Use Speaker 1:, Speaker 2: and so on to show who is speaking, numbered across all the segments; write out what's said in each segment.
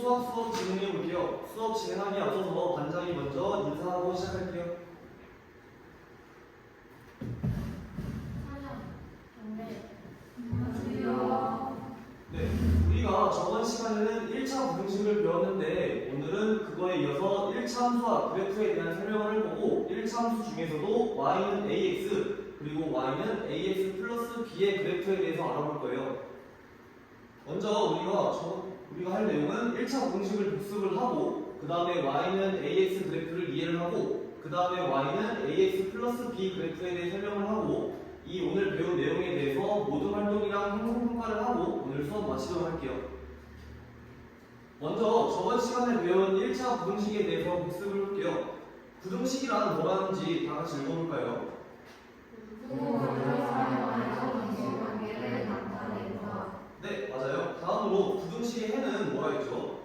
Speaker 1: 수업 진행해 볼게요. 수업 진행하기에 앞서서 반장이 먼저 인사하고 시작할게요. 네, 우리가 저번 시간에는 1차 부등식을 배웠는데 오늘은 그거에 이어서 1차 함수와 그래프에 대한 설명을 해보고 1차 함수 중에서도 y는 ax 그리고 y는 ax 플러스 b의 그래프에 대해서 알아볼 거예요. 먼저 우리가 할 내용은 1차 부등식을 복습을 하고 그 다음에 y는 ax 그래프를 이해를 하고 그 다음에 y는 ax 플러스 b 그래프에 대해 설명을 하고 이 오늘 배운 내용에 대해서 모든 활동이랑 행동평가를 하고 오늘 수업 마치도록 할게요. 먼저 저번 시간에 배운 1차 부등식에 대해서 복습을 볼게요. 부등식이란 뭐라는지 다 같이 읽어볼까요? 네, 맞아요. 다음으로 부등식의 해는 뭐라 했죠?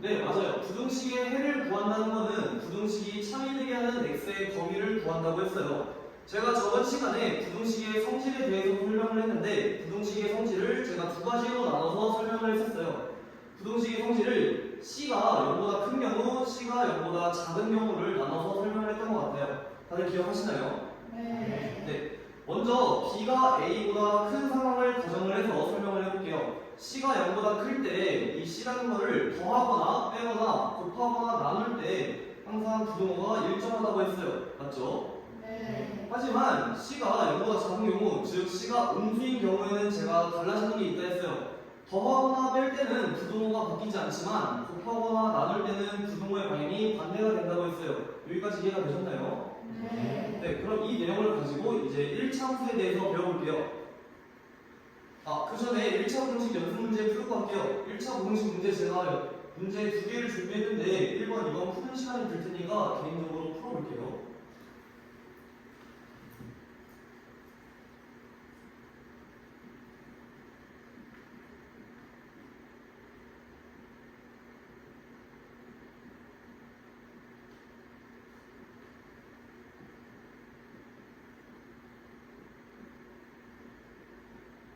Speaker 1: 네, 맞아요. 부등식의 해를 구한다는 것은 부등식이 참이되게 하는 x의 범위를 구한다고 했어요. 제가 저번 시간에 부등식의 성질에 대해서 설명을 했는데 부등식의 성질을 제가 두 가지로 나눠서 설명을 했었어요. 부등식의 성질을 c가 0보다 큰 경우, c가 0보다 작은 경우를 나눠서 설명을 했던 것 같아요. 다들 기억하시나요? 네. 먼저 b가 a보다 큰 상황을 가정을 해서 설명을 해볼게요. c가 0보다 클 때 이 c라는 거를 더하거나 빼거나 곱하거나 나눌 때 항상 부등호가 일정하다고 했어요. 맞죠?
Speaker 2: 네.
Speaker 1: 하지만 c가 0보다 작은 경우, 즉 c가 음수인 경우에는 제가 달라지는 게 있다 했어요. 더하거나 뺄 때는 부등호가 바뀌지 않지만 곱하거나 나눌 때는 부등호의 방향이 반대가 된다고 했어요. 여기까지 이해가 되셨나요? 네, 그럼 이 내용을 가지고 이제 1차 함수에 대해서 배워볼게요. 그 전에 1차 부등식 연습 문제 풀고 갈게요. 1차 부등식 문제 제가 문제 두 개를 준비했는데 1번, 2번 푸는 시간이 들 테니까 개인적으로 풀어볼게요.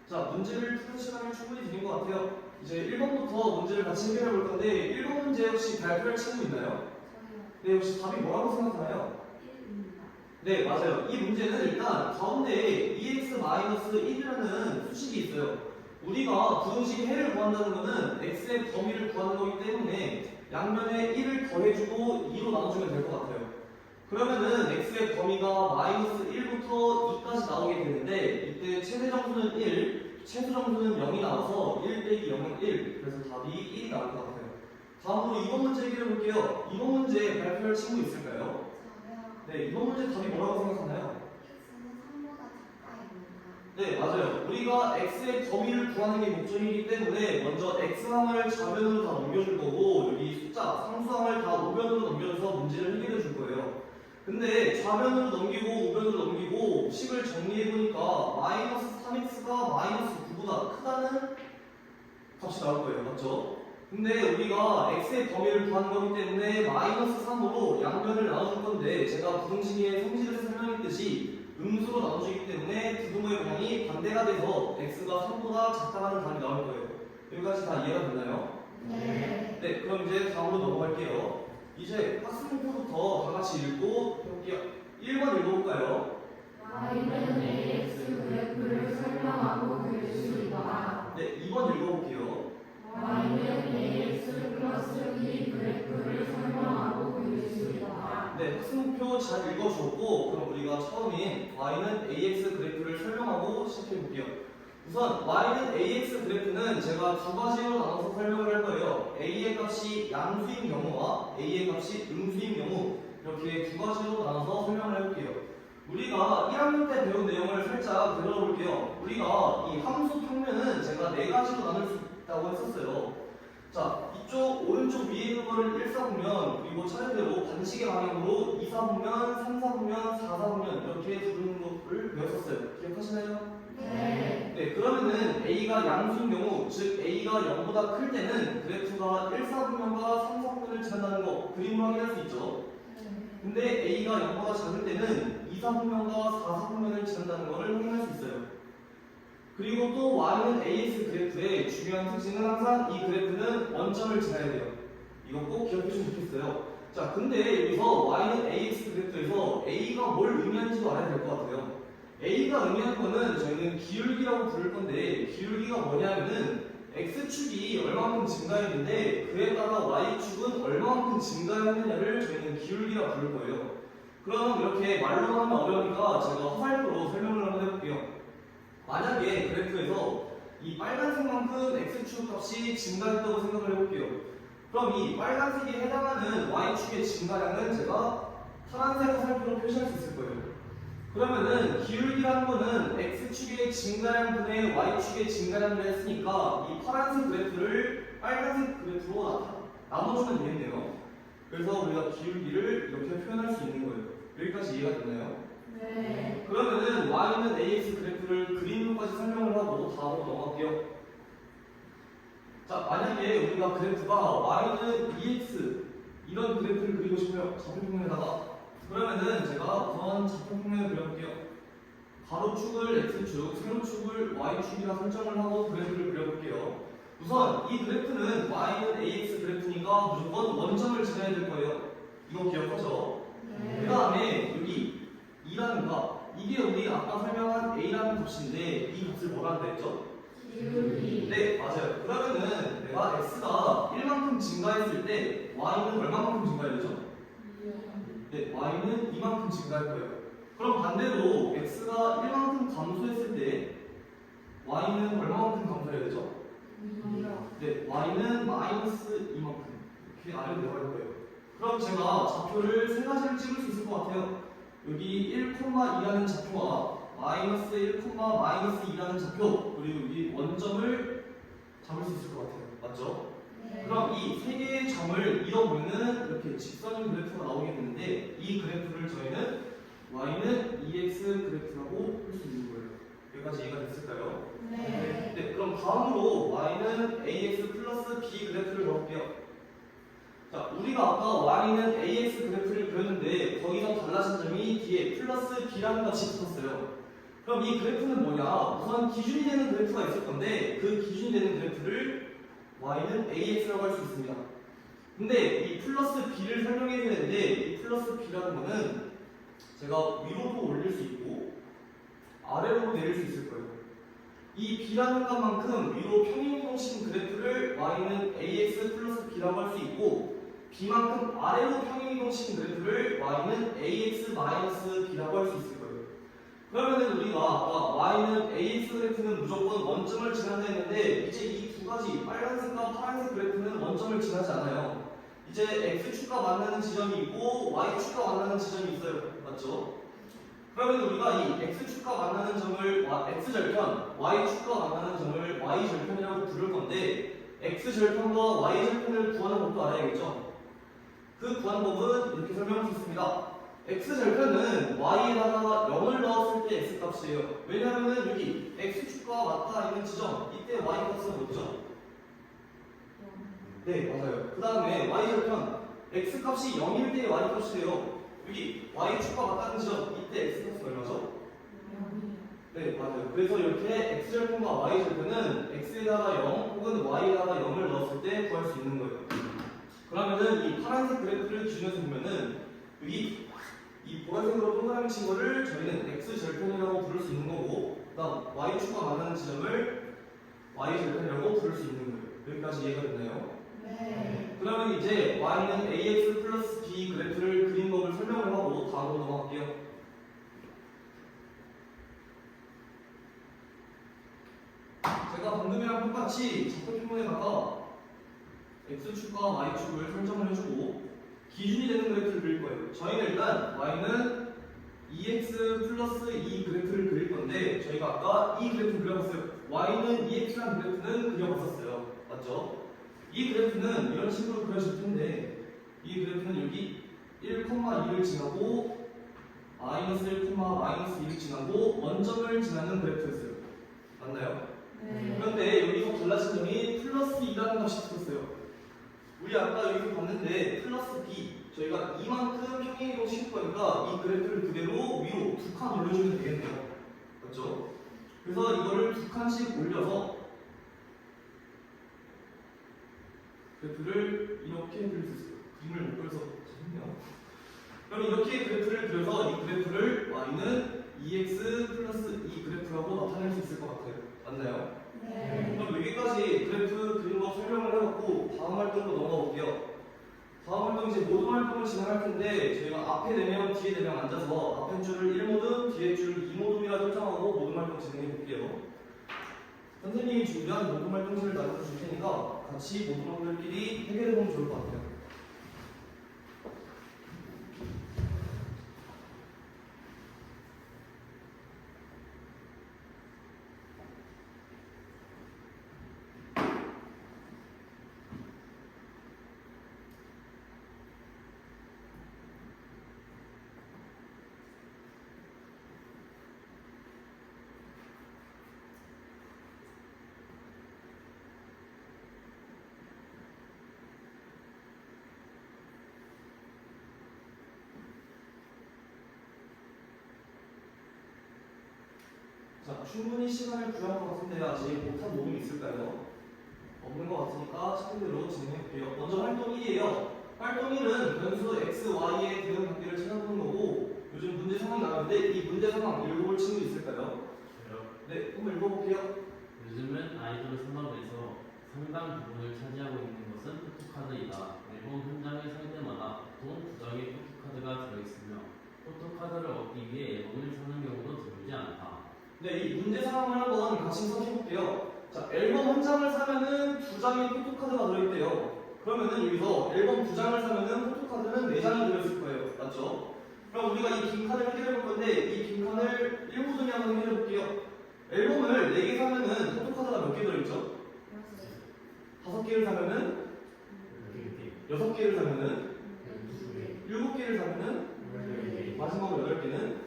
Speaker 1: 자, 문제를 푸는 시간을 충분히 드린 것 같아요. 이제 1번부터 문제를 같이 해결해 볼 건데 1번 문제 혹시 발표할 친구 있나요? 네, 혹시 답이 뭐라고 생각하나요? 네, 맞아요. 이 문제는 일단 가운데에 EX-1이라는 수식이 있어요. 우리가 부등식 해를 구한다는 것은 x의 범위를 구하는 거기 때문에 양면에 1을 더해주고 2로 나눠주면 될 것 같아요. 그러면은 x의 범위가 마이너스 1부터 2까지 나오게 되는데 이때 최대 정수는 1, 최소 정수는 0이 나와서 1 빼기 0은 1, 그래서 답이 1이 나올 것 같아요. 다음으로 2번 문제 해결해 볼게요. 2번 문제 발표할 친구 있을까요? 네, 이번 문제 답이 뭐라고 생각하나요? 네, 맞아요. 우리가 x의 범위를 구하는 게 목적이기 때문에 먼저 x항을 좌변으로 다 넘겨줄 거고 여기 숫자, 상수항을 다 우변으로 넘겨줘서 문제를 해결해 줄 거예요. 근데 좌변으로 넘기고 우변으로 넘기고 식을 정리해보니까 마이너스 3x가 마이너스 9보다 크다는 값이 나올 거예요. 맞죠? 근데 우리가 x의 범위를 구하는 거기 때문에 마이너스 3으로 양변을 나눠줄 건데 제가 부등식의 성질에서 설명했듯이 음수로 나눠주기 때문에 부등호의 방향이 반대가 돼서 x가 3보다 작다는 답이 나올 거예요. 여기까지 다 이해가 됐나요? 네, 그럼 이제 다음으로 넘어갈게요. 이제 학습목표부터 다 같이 읽고 해볼게요. 1번 읽어볼까요?
Speaker 2: y는 ax 그래프를 설명하고 그릴 수 있다.
Speaker 1: 네, 2번 읽어볼게요.
Speaker 2: y는 ax 플러스 b 그래프를 설명하고 그릴 수 있다.
Speaker 1: 네, 학습목표 잘 읽어줬고 그럼 우리가 처음인 y는 ax 그래프를 설명하고 시작해볼게요. 우선 y는 ax 그래프는 제가 두 가지로 나눠서 설명을 할 거예요. a의 값이 양수인 경우와 a의 값이 음수인 경우 이렇게 두 가지로 나눠서 설명을 해볼게요. 우리가 1학년 때 배운 내용을 살짝 되돌아볼게요. 우리가 이 함수 평면은 제가 네 가지로 나눌 수 있다고 했었어요. 자, 이쪽 오른쪽 위에 있는 거를 1사분면 그리고 차례대로 반식의 방향으로 2사분면, 3사분면, 4사분면 이렇게 부르는 것을 배웠었어요. 기억하시나요? 네, 그러면은 A가 양수인 경우, 즉 A가 0보다 클 때는 그래프가 1사분면과 3사분면을 지난다는 거 그림으로 확인할 수 있죠. 근데 A가 0보다 작을 때는 2사분면과 4사분면을 지난다는 거를 확인할 수 있어요. 그리고 또 y는 ax 그래프의 중요한 특징은 항상 이 그래프는 원점을 지나야 돼요. 이거 꼭 기억해 주시면 좋겠어요. 자, 근데 여기서 y는 ax 그래프에서 a가 뭘 의미하는지도 알아야 될 것 같아요. a가 의미하는 거는 저희는 기울기라고 부를 건데, 기울기가 뭐냐면은 x축이 얼마만큼 증가했는데 그에 따라 y축은 얼마만큼 증가했느냐를 저희는 기울기라 부를 거예요. 그럼 이렇게 말로 하면 어려우니까 제가 화살표로 설명을 한번 해볼게요. 만약에 그래프에서 이 빨간색만큼 x축 값이 증가했다고 생각을 해볼게요. 그럼 이 빨간색에 해당하는 y축의 증가량은 제가 파란색 화살표로 표시할 수 있을 거예요. 그러면은 기울기라는 거는 x축의 증가량 분의 y축의 증가량을 했으니까 이 파란색 그래프를 빨간색 그래프로 나눠주면 되겠네요. 그래서 우리가 기울기를 이렇게 표현할 수 있는 거예요. 여기까지 이해가 됐나요?
Speaker 2: 네.
Speaker 1: 그러면은 y는 ax 그래프를 그림으로까지 설명을 하고 다음으로 넘어갈게요. 자, 만약에 우리가 그래프가 y는 ex 이런 그래프를 그리고 싶어요. 좌표평면에다가. 그러면은 제가 우선 좌표평면을 그려볼게요. 가로축을 x축, 세로축을 y축이라 설정을 하고 그래프를 그려볼게요. 우선 이 그래프는 y는 ax 그래프니까 무조건 원점을 지나야 될 거예요. 이거 기억하죠?
Speaker 2: 네.
Speaker 1: 그 다음에 여기 2라는 값, 이게 우리 아까 설명한 a라는 값인데 이 값을 뭐라 한다 했죠?
Speaker 2: 기울기.
Speaker 1: 네, 맞아요. 그러면은 내가 x가 1만큼 증가했을 때 y는 얼마만큼 증가해야 되죠? 네, y는 이만큼 증가할 거예요. 그럼 반대로 x가 1만큼 감소했을 때 y는 얼마만큼 감소해야 되죠? 네, y는 마이너스 이만큼 이렇게 아래로 내려갈 거예요. 그럼 제가 좌표를 세 가지를 찍을 수 있을 것 같아요. 여기 1,2라는 좌표와 마이너스 1, 마이너스 2라는 좌표, 그리고 여기 원점을 잡을 수 있을 것 같아요. 맞죠?
Speaker 2: 네.
Speaker 1: 그럼 이 세 개의 점을 이어보면은 이렇게 직선인 그래프가 나오게 되는데 이 그래프를 저희는 y는 ex 그래프라고 할 수 있는 거예요. 여기까지 이해가 됐을까요?
Speaker 2: 네.
Speaker 1: 네, 그럼 다음으로 y는 ax 플러스 b 그래프를 넣을게요. 자, 우리가 아까 y는 ax 그래프를 그렸는데 거기서 달라진 점이 뒤에 플러스 b라는 값이 붙었어요. 그럼 이 그래프는 뭐냐? 우선 기준이 되는 그래프가 있을 건데 그 기준이 되는 그래프를 y는 ax라고 할 수 있습니다. 근데 이 플러스 b를 설명해 줘야 되는데 이 플러스 b라는 거는 제가 위로도 올릴 수 있고 아래로 내릴 수 있을 거예요. 이 b라는 값만큼 위로 평행이동식 그래프를 y는 ax 플러스 b라고 할 수 있고 b만큼 아래로 평행이동식 그래프를 y는 ax 마이너스 b라고 할 수 있을 거예요. 그러면은 우리가 아까 y는 ax 그래프는 무조건 원점을 지난다 했는데 이제 이 두 가지 빨간색과 파란색 그래프는 원점을 지나지 않아요. 이제 x축과 만나는 지점이 있고 y축과 만나는 지점이 있어요. 맞죠? 그러면 우리가 이 x축과 만나는 점을 x절편, y축과 만나는 점을 y절편이라고 부를 건데 x절편과 y절편을 구하는 법도 알아야겠죠? 그 구하는 법은 이렇게 설명할 수 있습니다. x절편은 y에다가 0을 넣었을 때 x값이에요. 왜냐하면 여기 x축과 맞닿아 있는 지점, 이때 y값은 뭐죠? 네, 맞아요. 그 다음에 y절편, x값이 0일 때 y값이에요. 여기 y축과 맞닿는 지점, 이때 x값은 얼마죠? 네, 맞아요. 그래서 이렇게 x절편과 y절편은 x에다가 0 혹은 y에다가 0을 넣었을 때 구할 수 있는 거예요. 그러면은 이 파란색 그래프를 기준에서 보면은 여기 이 보라색으로 동그라미 친 거를 저희는 x절편이라고 부를 수 있는 거고 그다음 y축과 만나는 지점을 y절편이라고 부를 수 있는 거예요. 여기까지 이해가 됐나요?
Speaker 2: 네.
Speaker 1: 그러면 이제 y는 ax 플러스 b 그래프를 그린 법을 설명을 하고 다음으로 넘어갈게요. 제가 방금이랑 똑같이 좌표평면에다가 x축과 y축을 설정을 해주고 기준이 되는 그래프를 그릴 거예요. 저희는 일단 y는 ex 플러스 e 그래프를 그릴 건데 저희가 아까 이 그래프 그려봤어요. y는 ex라는 그래프는 그려봤었어요. 맞죠? 이 그래프는 이런 식으로 그려질 텐데 이 그래프는 여기 1,2를 지나고 마이너스 1, 마이너스 2를 지나고 원점을 지나는 그래프였어요. 맞나요?
Speaker 2: 네.
Speaker 1: 그런데 여기서 달라진 점이 플러스 2라는 값이 붙었어요. 우리 아까 여기서 봤는데 플러스 b 저희가 이만큼 평행이동 시킬 거니까 이 그래프를 그대로 위로 두 칸 올려주면 되겠네요. 맞죠? 그래서 이거를 두 칸씩 올려서 그래프를 이렇게 그릴 수 있어요. 그림을 못 그려서 재밌네요. 그럼 이렇게 그래프를 그려서 이 그래프를 y는 2x 플러스 2 그래프라고 나타낼 수 있을 것 같아요. 맞나요?
Speaker 2: 네.
Speaker 1: 그럼 여기까지 그래프 그린 거 설명을 해봤고 다음 활동으로 넘어가 볼게요. 다음 활동 이제 모든 활동을 진행할 텐데 저희가 앞에 4명, 뒤에 4명 앉아서 앞에 줄을 1모듬, 뒤에 줄을 2모듬이라 설정하고 모든 활동 진행해 볼게요. 선생님이 준비한 모든 활동지를 나눠서 줄 테니까 같이 모든 학생들끼리 해결해 보면 좋을 것 같아요. 자, 충분히 시간을 부여한 것 같은데 아직 못한 모둠이 있을까요? 없는 것 같으니까 차례대로 진행해 볼게요. 먼저 활동 1이에요. 활동 1은 변수 x, y의 대응 관계를 찾아보는 거고 요즘 문제 상황이 나왔는데 이 문제 상황 읽어볼 친구 있을까요?
Speaker 3: 저요.
Speaker 1: 네, 한번 읽어볼게요.
Speaker 3: 요즘은 아이돌 산업에서 상당 부분을 차지하고 있는 것은 포토카드이다. 앨범 현장을 살 때마다 보통 2장의 포토카드가 들어있으며 포토카드를 얻기 위해 앨범을 사는 경우도 드물지 않다.
Speaker 1: 네, 이 문제 상황을 한번 같이 해볼게요. 자, 앨범 한 장을 사면은 2장의 포토카드가 들어있대요. 그러면은 여기서 앨범 2장을 사면은 포토카드는 4장이 들어있을 거예요. 맞죠? 그럼 우리가 이 빈칸을 해결해 볼 건데 이 빈칸을 1모듬이 한번 해결해 볼게요. 앨범을 4개 사면은 포토카드가 몇 개 들어있죠? 5개를 사면은 6개를 사면은 7개를 사면은 마지막으로 8개는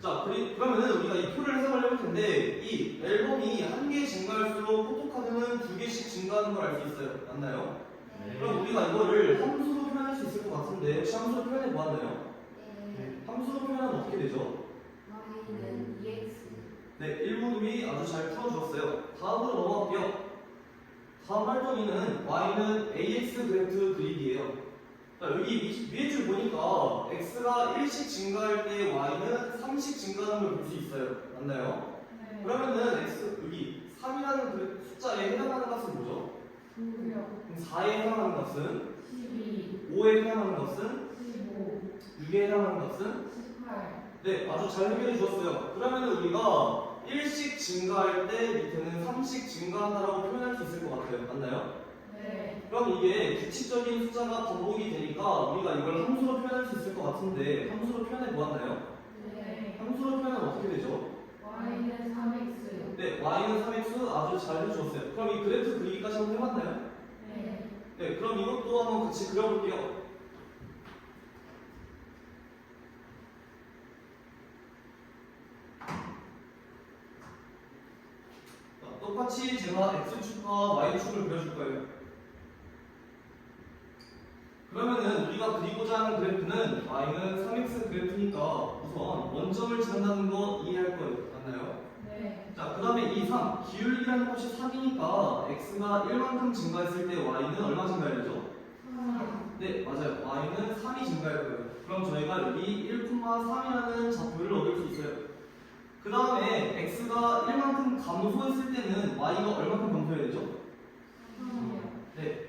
Speaker 1: 자, 그러면은 우리가 이 표를 해석을 해볼 텐데 이 앨범이 한 개 증가할수록 포토카드는 2개씩 증가하는 걸 알 수 있어요. 맞나요? 그럼 우리가 이거를 함수로 표현할 수 있을 것 같은데 혹시 함수로 표현해 보았나요? 함수로 표현하면 어떻게 되죠?
Speaker 2: y는 2x.
Speaker 1: 네, 1모둠이 아주 잘 풀어주었어요. 다음으로 넘어갈게요. 다음 활동이는 y는 ax 그래프 그리기예요. 자, 여기 위에 줄 보니까 x가 1씩 증가할 때 y는 3씩 증가하는 걸 볼 수 있어요. 맞나요? 그러면은 x 여기 3이라는 그 숫자에 해당하는 값은 뭐죠?
Speaker 2: 9요.
Speaker 1: 그럼 4에 해당하는 값은
Speaker 2: 12.
Speaker 1: 5에 해당하는 값은
Speaker 2: 15.
Speaker 1: 6에 해당하는 값은
Speaker 2: 18.
Speaker 1: 네, 아주 잘 해결해 주었어요. 그러면은 우리가 1씩 증가할 때 밑에는 3씩 증가한다라고 표현할 수 있을 것 같아요. 맞나요?
Speaker 2: 네.
Speaker 1: 그럼 이게 규칙적인 숫자가 반복이 되니까 우리가 이걸 함수로 표현할 수 있을 것 같은데 함수로 표현해 보았나요?
Speaker 2: 네.
Speaker 1: 함수로 표현하면 어떻게 되죠?
Speaker 2: y는 3x.
Speaker 1: 네, y는 3x 아주 잘 해주었어요. 그럼 이 그래프 그리기까지 한번 해봤나요?
Speaker 2: 네.
Speaker 1: 네, 그럼 이것도 한번 같이 그려볼게요. 자, 똑같이 제가 x축과 y축을 그려줄 거예요. 그러면은 우리가 그리고자 하는 그래프는 y는 3x 그래프니까 우선 원점을 지난다는 거 이해할 거예요. 맞나요?
Speaker 2: 네.
Speaker 1: 자, 그 다음에 이 3, 기울기라는 것이 3이니까 x가 1만큼 증가했을 때 y는 얼마 증가해야 되죠?
Speaker 2: 3.
Speaker 1: 네, 맞아요. y는 3이 증가할 거예요. 그럼 저희가 여기 1,3이라는 좌표를 얻을 수 있어요. 그 다음에 x가 1만큼 감소했을 때는 y가 얼마큼 감소해야 되죠?
Speaker 2: 3이요.
Speaker 1: 네,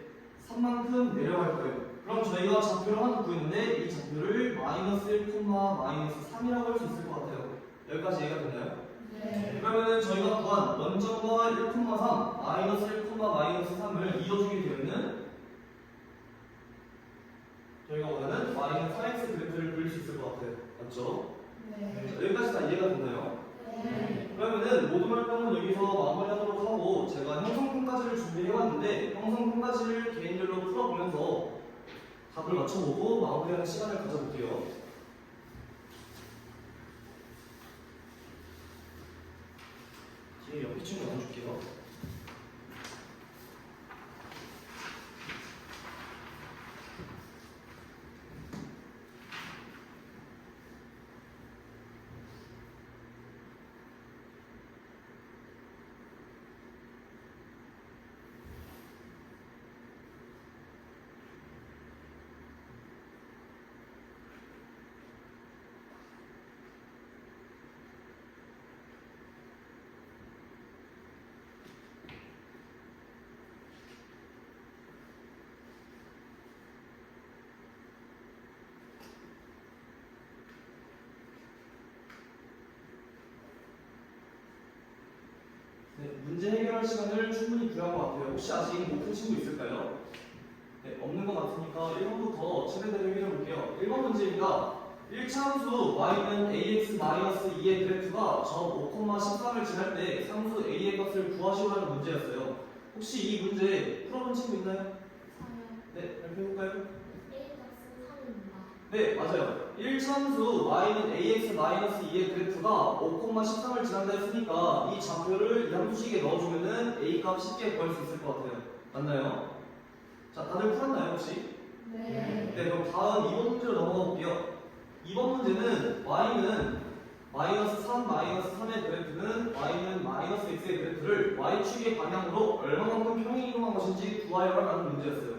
Speaker 1: 3만큼 내려갈 거예요. 그럼 저희가 좌표를 하나 구했는데 이 좌표를 마이너스 1, 마이너스 3이라고 할 수 있을 것 같아요. 여기까지 이해가 됐나요?
Speaker 2: 네.
Speaker 1: 그러면은 저희가 구한 원점과 1,3, 마이너스 1, 마이너스 3을 이어주게 되면은 저희가 원하는 y는 4x 그래프를 그릴 수 있을 것 같아요. 맞죠?
Speaker 2: 네.
Speaker 1: 자, 여기까지 다 이해가 됐나요?
Speaker 2: 네.
Speaker 1: 그러면은 모든 활동은 여기서 마무리하도록 하고 제가 형성편까지를 준비해왔는데 형성편까지를 개인별로 풀어보면서 답을 맞춰보고 마무리하는 시간을 가져볼게요. 뒤에 옆에 친구 나눠줄게요. 네, 문제 해결할 시간을 충분히 구한 것 같아요. 혹시 아직 못 푼 친구 있을까요? 네, 없는 것 같으니까 1번부터 차례대로 해결해 볼게요. 1번 문제입니다. 1차함수 y는 ax-2의 그래프가 점 5,13을 지날 때 상수 a의 값을 구하시오라는 문제였어요. 혹시 이 문제 풀어본 친구 있나요? 네, 발표해볼까요? 네, 맞아요. 1차함수 y는 ax-2의 그래프가 5,13을 지난다 했으니까 이 좌표를 이 함수식에 넣어주면은 a 값 쉽게 구할 수 있을 것 같아요. 맞나요? 자, 다들 풀었나요, 혹시?
Speaker 2: 네.
Speaker 1: 네, 그럼 다음 2번 문제로 넘어가 볼게요. 2번 문제는 y는 -3, -3의 그래프는 y는 -x의 그래프를 y축의 방향으로 얼마만큼 평행이동한 것인지 구하여라라는 문제였어요.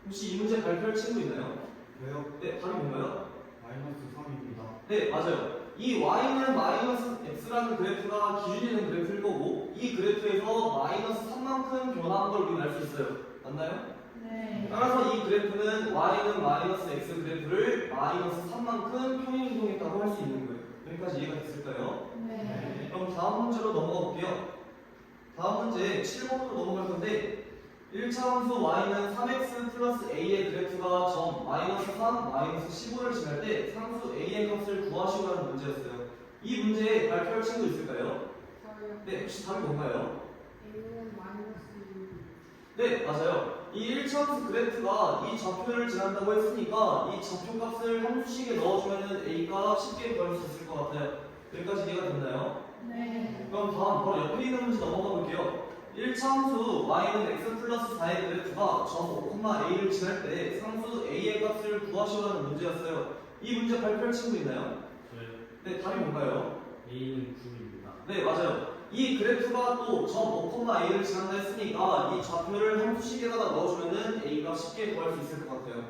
Speaker 1: 혹시 이 문제 발표할 친구 있나요?
Speaker 4: 왜요?
Speaker 1: 네, 답이 뭔가요?
Speaker 4: -3입니다.
Speaker 1: 네, 맞아요. 이 y는 -x라는 그래프가 기준이 되는 그래프일 거고 이 그래프에서 -3만큼 변화한 걸 우리는 알 수 있어요. 맞나요?
Speaker 2: 네.
Speaker 1: 따라서 이 그래프는 y는 -x 그래프를 -3만큼 평행이동했다고 할 수 있는 거예요. 여기까지 이해가 됐을까요?
Speaker 2: 네.
Speaker 1: 그럼 다음 문제로 넘어가 볼게요. 다음 문제 7번으로 넘어갈 건데 1차 함수 y는 3x 플러스 a의 그래프가 점 -3, -15를 지날 때 상수 a의 값을 구하시오라는 문제였어요. 이 문제 발표할 친구 있을까요?
Speaker 2: 저요.
Speaker 1: 네, 혹시 답이 뭔가요?
Speaker 2: A는
Speaker 1: 네, 맞아요. 이 1차 함수 그래프가 이 좌표를 지난다고 했으니까 이 좌표 값을 함수식에 넣어주면 a가 쉽게 구할 수 있을 것 같아요. 여기까지 이해가 됐나요?
Speaker 2: 네.
Speaker 1: 그럼 다음 바로 옆에 있는 문제 넘어가 볼게요. 1차 함수 y는 x 플러스 4의 그래프가 점 5,a를 지날 때 상수 a의 값을 구하시오라는 문제였어요. 이 문제 발표할 친구 있나요?
Speaker 3: 저요.
Speaker 1: 네, 답이 뭔가요?
Speaker 3: A는 9입니다.
Speaker 1: 네, 맞아요. 이 그래프가 또 점 5,a를 지난다 했으니까 이 좌표를 함수식에다가 넣어주면은 a가 쉽게 구할 수 있을 것 같아요.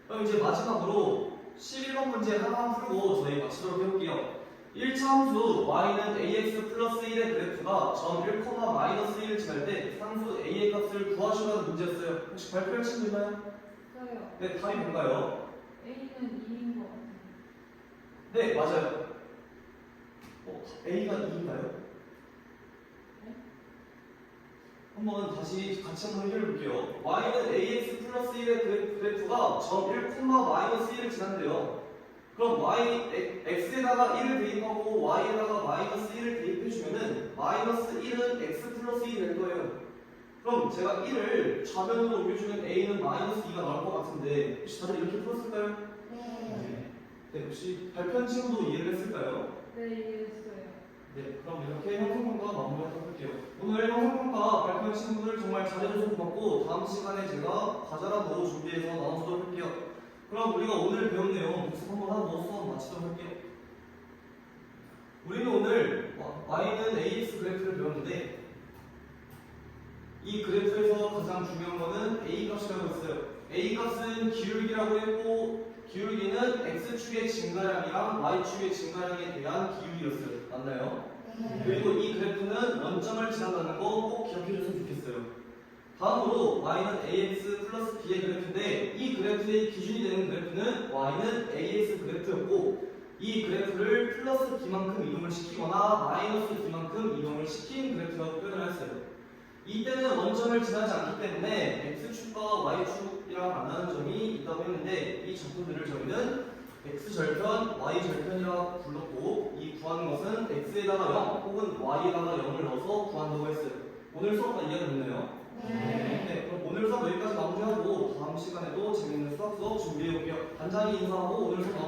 Speaker 1: 그럼 이제 마지막으로 11번 문제 하나만 풀고 저희 마치도록 해볼게요. 1차 함수 y는 ax 플러스 1의 그래프가 점 1,-1을 지날 때 상수 a의 값을 구하시라는 문제였어요. 혹시 발표할 친구 있나요?
Speaker 2: 저요.
Speaker 1: 네, 답이 뭔가요?
Speaker 2: A는 2인 것 같아요.
Speaker 1: 네, 맞아요. a가 2인가요? 한번 다시 같이 한번 해결해 볼게요. y는 ax 플러스 1의 그래프가 점 1,-1을 지난대요. 그럼 x에다가 1을 대입하고 y에다가 -1을 대입해주면은 -1은 x 플러스 1이 될 거예요. 그럼 제가 1을 좌변으로 옮겨주면 a는 -2가 나올 것 같은데 혹시 다들 이렇게 풀었을까요?
Speaker 2: 네.
Speaker 1: 네, 혹시 발표한 친구도 이해를 했을까요?
Speaker 2: 네, 이해했어요.
Speaker 1: 네, 그럼 이렇게 형성평가 마무리하도록 할게요. 오늘 형성평가 발표한 친구들 정말 잘해줘서 고맙고 다음 시간에 제가 과자라도 준비해서 나눠주도록 할게요. 그럼 우리가 오늘 배운 내용 복습 한번 하고 수업 마치도록 할게요. 우리는 오늘 y는 ax 그래프를 배웠는데 이 그래프에서 가장 중요한 거는 a 값이라고 했어요. a 값은 기울기라고 했고 기울기는 x축의 증가량이랑 y축의 증가량에 대한 기울기였어요. 맞나요? 그리고 이 그래프는 원점을 지난다는 거 꼭 기억해 줬으면 좋겠어요. 다음으로 y는 ax 플러스 b의 그래프인데 이 그래프의 기준이 되는 그래프는 y는 ax 그래프였고 이 그래프를 플러스 b만큼 이동을 시키거나 마이너스 b만큼 이동을 시킨 그래프라고 표현을 했어요. 이때는 원점을 지나지 않기 때문에 x축과 y축이랑 만나는 점이 있다고 했는데 이 좌표들을 저희는 x절편, y절편이라고 불렀고 이 구하는 것은 x에다가 0 혹은 y에다가 0을 넣어서 구한다고 했어요. 오늘 수업 다 이해가 됐나요? 네, 그럼 오늘 수업 여기까지 마무리하고 다음 시간에도 재밌는 수학 수업 준비해 볼게요. 단장이 인사하고 오늘 수업